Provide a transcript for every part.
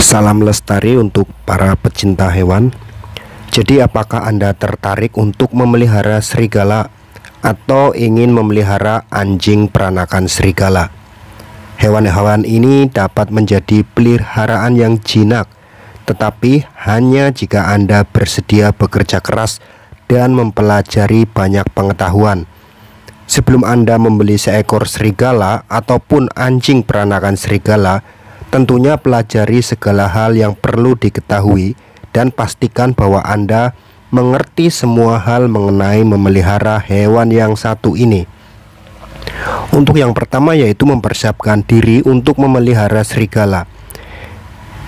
Salam lestari untuk para pecinta hewan. Jadi apakah Anda tertarik untuk memelihara serigala atau ingin memelihara anjing peranakan serigala? Hewan-hewan ini dapat menjadi peliharaan yang jinak, tetapi hanya jika Anda bersedia bekerja keras dan mempelajari banyak pengetahuan. Sebelum Anda membeli seekor serigala ataupun anjing peranakan serigala, tentunya pelajari segala hal yang perlu diketahui dan pastikan bahwa Anda mengerti semua hal mengenai memelihara hewan yang satu ini. Untuk yang pertama yaitu mempersiapkan diri untuk memelihara serigala.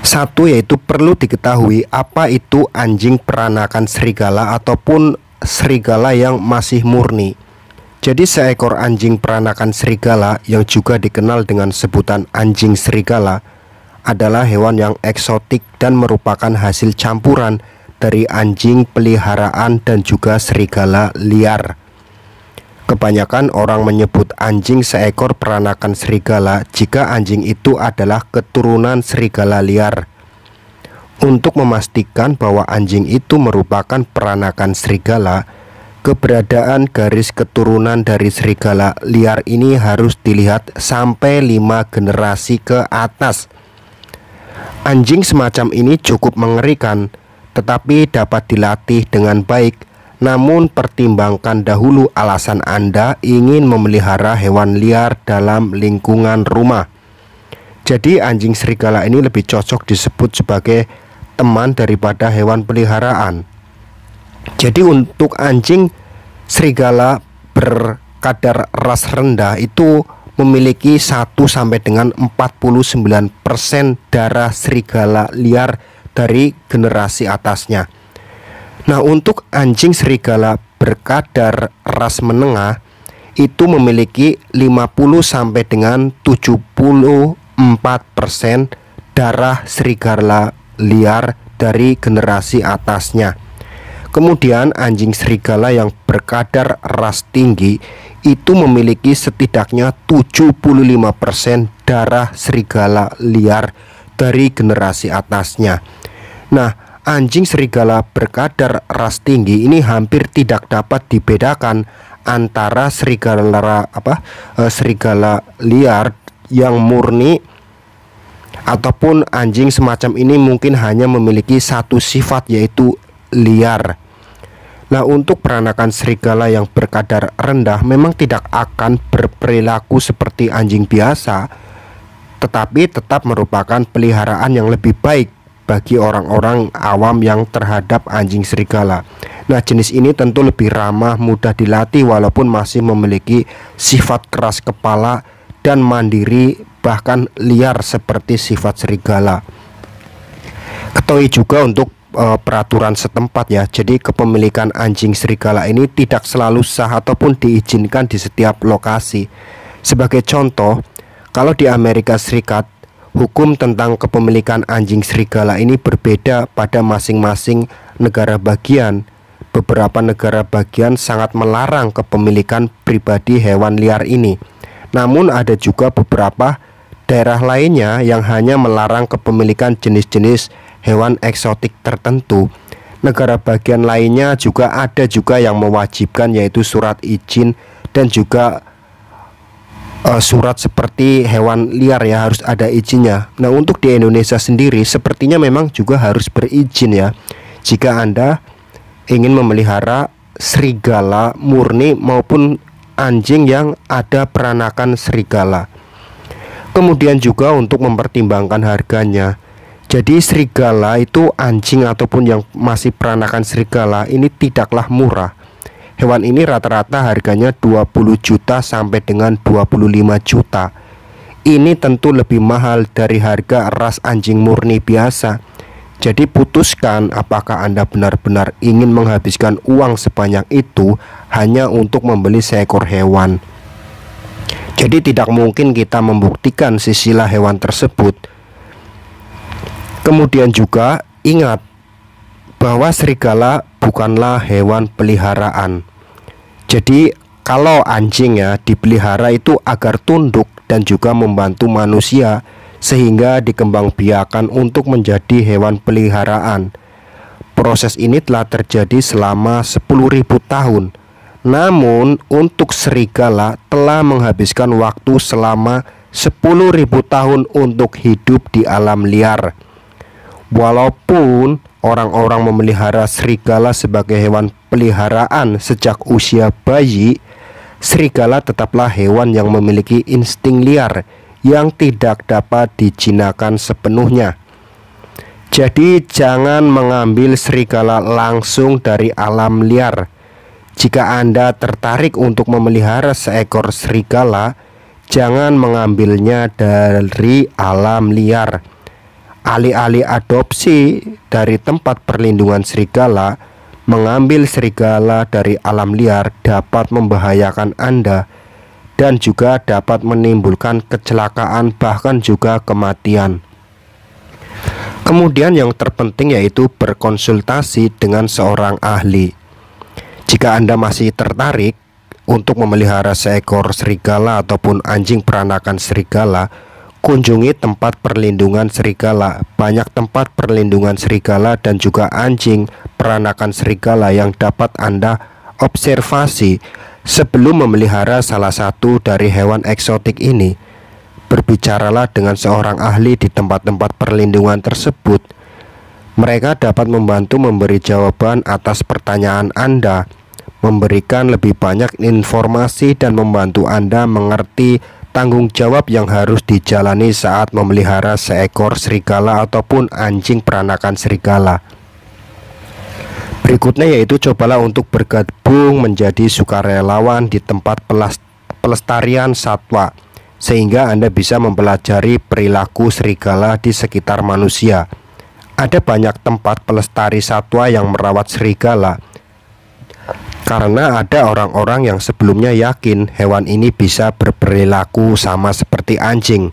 Satu yaitu perlu diketahui apa itu anjing peranakan serigala ataupun serigala yang masih murni. Jadi seekor anjing peranakan serigala yang juga dikenal dengan sebutan anjing serigala adalah hewan yang eksotik dan merupakan hasil campuran dari anjing peliharaan dan juga serigala liar. Kebanyakan orang menyebut anjing seekor peranakan serigala jika anjing itu adalah keturunan serigala liar. Untuk memastikan bahwa anjing itu merupakan peranakan serigala, keberadaan garis keturunan dari serigala liar ini harus dilihat sampai 5 generasi ke atas. Anjing semacam ini cukup mengerikan, tetapi dapat dilatih dengan baik. Namun pertimbangkan dahulu alasan Anda ingin memelihara hewan liar dalam lingkungan rumah. Jadi anjing serigala ini lebih cocok disebut sebagai teman daripada hewan peliharaan. Jadi untuk anjing serigala berkadar ras rendah itu memiliki 1 sampai dengan 49% darah serigala liar dari generasi atasnya. Nah, untuk anjing serigala berkadar ras menengah itu memiliki 50 sampai dengan 74% darah serigala liar dari generasi atasnya. Kemudian anjing serigala yang berkadar ras tinggi itu memiliki setidaknya 75% darah serigala liar dari generasi atasnya. Nah, anjing serigala berkadar ras tinggi ini hampir tidak dapat dibedakan antara serigala liar yang murni ataupun anjing semacam ini mungkin hanya memiliki satu sifat yaitu liar. Nah, untuk peranakan serigala yang berkadar rendah memang tidak akan berperilaku seperti anjing biasa, tetapi tetap merupakan peliharaan yang lebih baik bagi orang-orang awam yang terhadap anjing serigala. Nah, jenis ini tentu lebih ramah, mudah dilatih walaupun masih memiliki sifat keras kepala dan mandiri bahkan liar seperti sifat serigala. Ketahui juga untuk peraturan setempat ya. Jadi kepemilikan anjing serigala ini tidak selalu sah ataupun diizinkan di setiap lokasi. Sebagai contoh, kalau di Amerika Serikat, hukum tentang kepemilikan anjing serigala ini berbeda pada masing-masing negara bagian. Beberapa negara bagian sangat melarang kepemilikan pribadi hewan liar ini. Namun ada juga beberapa daerah lainnya yang hanya melarang kepemilikan jenis-jenis hewan eksotik tertentu. Negara bagian lainnya juga ada juga yang mewajibkan yaitu surat izin dan juga surat seperti hewan liar ya, harus ada izinnya. Nah, untuk di Indonesia sendiri sepertinya memang juga harus berizin ya jika Anda ingin memelihara serigala murni maupun anjing yang ada peranakan serigala. Kemudian juga untuk mempertimbangkan harganya. Jadi serigala itu anjing ataupun yang masih peranakan serigala ini tidaklah murah. Hewan ini rata-rata harganya 20 juta sampai dengan 25 juta. Ini tentu lebih mahal dari harga ras anjing murni biasa. Jadi putuskan apakah Anda benar-benar ingin menghabiskan uang sebanyak itu hanya untuk membeli seekor hewan. Jadi tidak mungkin kita membuktikan sisilah hewan tersebut. Kemudian juga ingat bahwa serigala bukanlah hewan peliharaan. Jadi kalau anjing ya dipelihara itu agar tunduk dan juga membantu manusia sehingga dikembangbiakan untuk menjadi hewan peliharaan. Proses ini telah terjadi selama 10.000 tahun. Namun untuk serigala telah menghabiskan waktu selama 10.000 tahun untuk hidup di alam liar. Walaupun orang-orang memelihara serigala sebagai hewan peliharaan sejak usia bayi, serigala tetaplah hewan yang memiliki insting liar yang tidak dapat dijinakan sepenuhnya. Jadi jangan mengambil serigala langsung dari alam liar. Jika Anda tertarik untuk memelihara seekor serigala, jangan mengambilnya dari alam liar. Alih-alih adopsi dari tempat perlindungan serigala, mengambil serigala dari alam liar dapat membahayakan Anda dan juga dapat menimbulkan kecelakaan bahkan juga kematian. Kemudian yang terpenting yaitu berkonsultasi dengan seorang ahli. Jika Anda masih tertarik untuk memelihara seekor serigala ataupun anjing peranakan serigala, kunjungi tempat perlindungan serigala. Banyak tempat perlindungan serigala dan juga anjing peranakan serigala yang dapat Anda observasi sebelum memelihara salah satu dari hewan eksotik ini. Berbicaralah dengan seorang ahli di tempat-tempat perlindungan tersebut. Mereka dapat membantu memberi jawaban atas pertanyaan Anda, memberikan lebih banyak informasi dan membantu Anda mengerti tanggung jawab yang harus dijalani saat memelihara seekor serigala ataupun anjing peranakan serigala. Berikutnya yaitu cobalah untuk bergabung menjadi sukarelawan di tempat pelestarian satwa, sehingga Anda bisa mempelajari perilaku serigala di sekitar manusia. Ada banyak tempat pelestari satwa yang merawat serigala, karena ada orang-orang yang sebelumnya yakin hewan ini bisa berperilaku sama seperti anjing,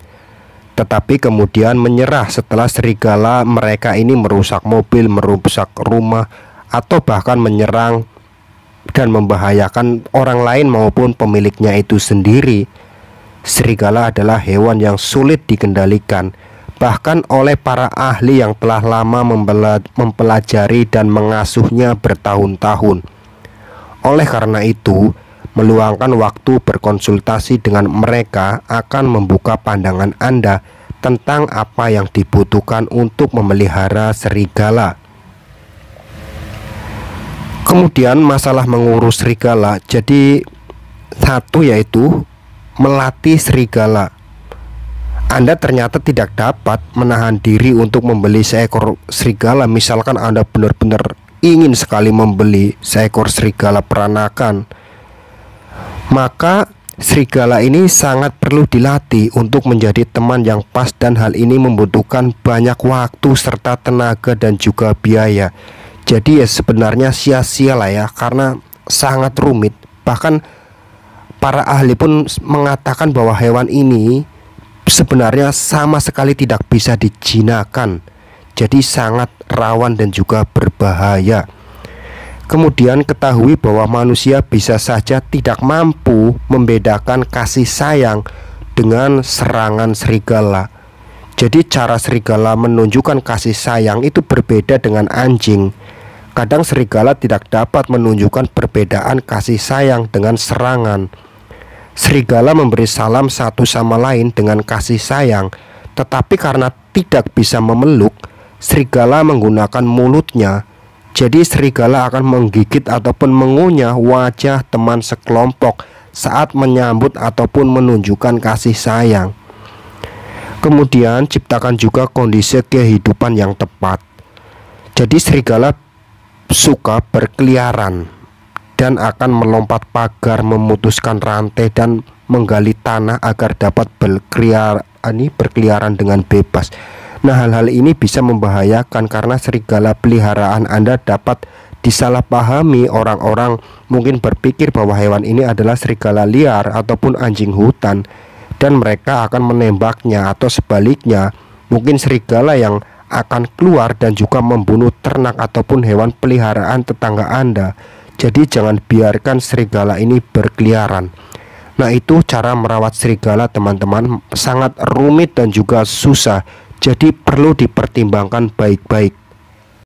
tetapi kemudian menyerah setelah serigala mereka ini merusak mobil, merusak rumah, atau bahkan menyerang dan membahayakan orang lain maupun pemiliknya itu sendiri. Serigala adalah hewan yang sulit dikendalikan, bahkan oleh para ahli yang telah lama mempelajari dan mengasuhnya bertahun-tahun. Oleh karena itu, meluangkan waktu berkonsultasi dengan mereka akan membuka pandangan Anda tentang apa yang dibutuhkan untuk memelihara serigala. Kemudian masalah mengurus serigala, jadi satu yaitu melatih serigala. Anda ternyata tidak dapat menahan diri untuk membeli seekor serigala. Misalkan Anda benar-benar ingin sekali membeli seekor serigala peranakan, maka serigala ini sangat perlu dilatih untuk menjadi teman yang pas, dan hal ini membutuhkan banyak waktu serta tenaga dan juga biaya. Jadi ya sebenarnya sia-sia lah ya, karena sangat rumit. Bahkan para ahli pun mengatakan bahwa hewan ini sebenarnya sama sekali tidak bisa dijinakan. Jadi sangat rawan dan juga berbahaya. Kemudian ketahui bahwa manusia bisa saja tidak mampu membedakan kasih sayang dengan serangan serigala. Jadi cara serigala menunjukkan kasih sayang itu berbeda dengan anjing. Kadang serigala tidak dapat menunjukkan perbedaan kasih sayang dengan serangan. Serigala memberi salam satu sama lain dengan kasih sayang, tetapi karena tidak bisa memeluk, serigala menggunakan mulutnya. Jadi serigala akan menggigit ataupun mengunyah wajah teman sekelompok saat menyambut ataupun menunjukkan kasih sayang. Kemudian ciptakan juga kondisi kehidupan yang tepat. Jadi serigala suka berkeliaran dan akan melompat pagar, memutuskan rantai dan menggali tanah agar dapat berkeliaran dengan bebas. Nah, hal-hal ini bisa membahayakan karena serigala peliharaan Anda dapat disalahpahami. Orang-orang mungkin berpikir bahwa hewan ini adalah serigala liar ataupun anjing hutan, dan mereka akan menembaknya, atau sebaliknya mungkin serigala yang akan keluar dan juga membunuh ternak ataupun hewan peliharaan tetangga Anda. Jadi jangan biarkan serigala ini berkeliaran. Nah, itu cara merawat serigala teman-teman, sangat rumit dan juga susah. Jadi perlu dipertimbangkan baik-baik.